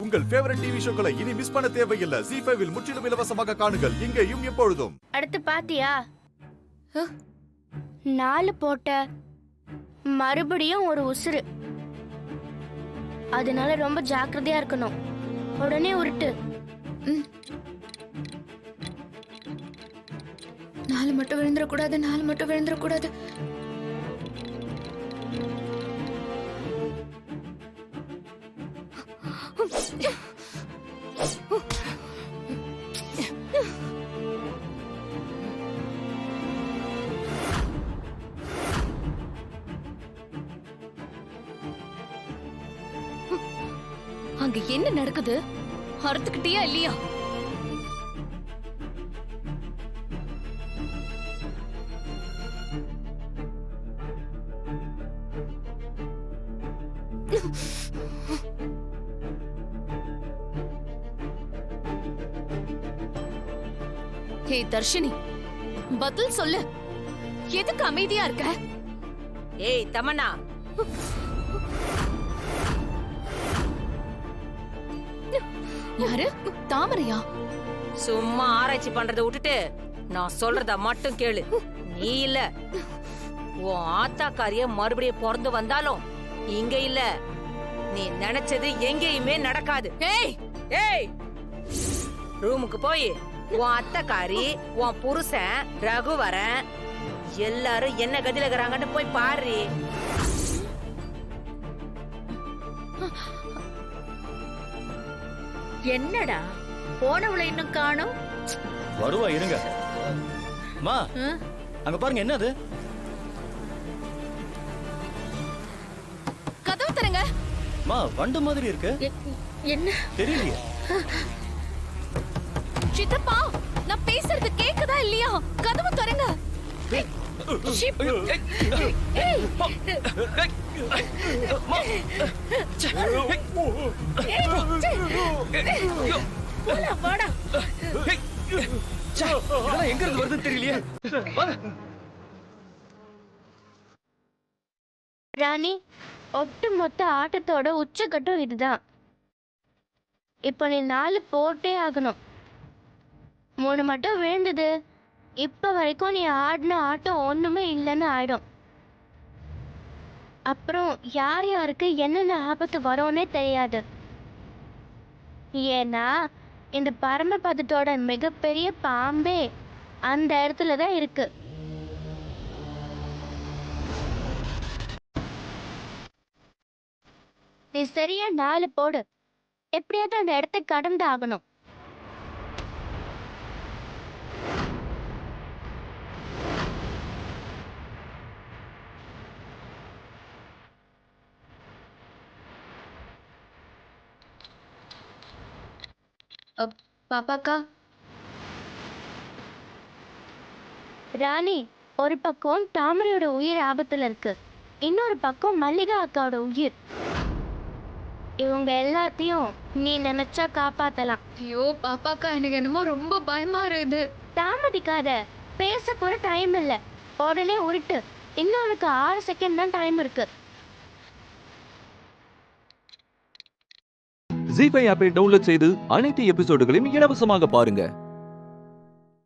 உங்கள் favourite TV ஷோக்களை இனி miss பண்ண தேவையில்லை. ZEE5 இல் முற்றிலும் இலவசமாக காணுங்கள், இங்கேயும் எப்பொழுதும். அடுத்து பாத்தியா 4 போட்ட மறுபடியும் ஒரு உசுறு. அதனால ரொம்ப ஜாக்கிரதையா இருக்கணும். உடனே உருட்டு. 4 மட்டும் விழுந்துடக்கூடாது, 4 மட்டும் விழுந்துடக்கூடாது. அங்க என்ன நடக்குது? அறுத்துக்கிட்டியா இல்லையா? ஹே தர்ஷினி, பதில் சொல்லு. எதுக்கு அமைதியா இருக்க? ஏய் தமன்னா, யாரு? தாமரையா? சும்மா ஆராய்ச்சி பண்றதை விட்டுட்டு நான் சொல்றத மட்டும் கேளு. நீ இல்ல, உன் ஆத்தாக்காரிய மறுபடியும் பிறந்து வந்தாலும் இங்க இல்ல. நீ நினைச்சது எங்கேயுமே நடக்காது. ஏய் ஏய், ரூமுக்கு போய் உன் அத்தைக்காரி, உன் புருஷன் ரகுவரன் எல்லாரும் என்ன கதில இருக்கிறாங்கன்னு போய் பாரு. என்னடா போனவளை இன்னும் காணோம்? வருவா, இருங்க. மா, அங்க பாருங்க, என்னது? கதவு தரங்க. மா, வண்டு மாதிரி இருக்கு. என்ன தெரியலையே. சித்தப்பா, நான் பேசுறது கேக்குதா இல்லையா? கதவு தரங்க. எங்க இருந்து வருது தெரியலையே. ராணி, ஒட்டுமொத்த ஆட்டத்தோட உச்சக்கட்டம் இதுதான். இப்போ நீ 4 போட்டே ஆகணும். 3 மட்டும் விழுந்தது. இப்ப வரைக்கும் நீ ஆடின ஆட்டம் ஒண்ணுமே இல்லைன்னு ஆயிடும். அப்புறம் யார் யாருக்கு என்னென்ன ஆபத்து வரும்னே தெரியாது. ஏன்னா இந்த பரமபதத்தோட மிகப்பெரிய பாம்பே அந்த இடத்துல தான் இருக்கு. நீ சரியா 4 போடு. எப்படியாவது அந்த இடத்தை கடந்து ஆகணும். பாப்பாக்கா, ராணி, ஒரு பக்கம் தாமரையோட உயிர் ஆபத்துல இருக்கு, இன்னொரு பக்கம் மல்லிகா அக்காவோட உயிர். இவங்க எல்லாத்தையும் நீ நினைச்சா காப்பாத்தலாம். ஐயோ பாப்பாக்கா, எனக்கு என்னமோ ரொம்ப பயமா இருக்குது. தாமதிக்காத, பேச கூட டைம் இல்ல. உடனே உருட்டு. இன்னும் உனக்கு 6 செகண்ட் தான் டைம் இருக்கு. ZEE5 ஆப்பை டவுன்லோட் செய்து அனைத்து எபிசோடுகளையும் இலவசமாக பாருங்க.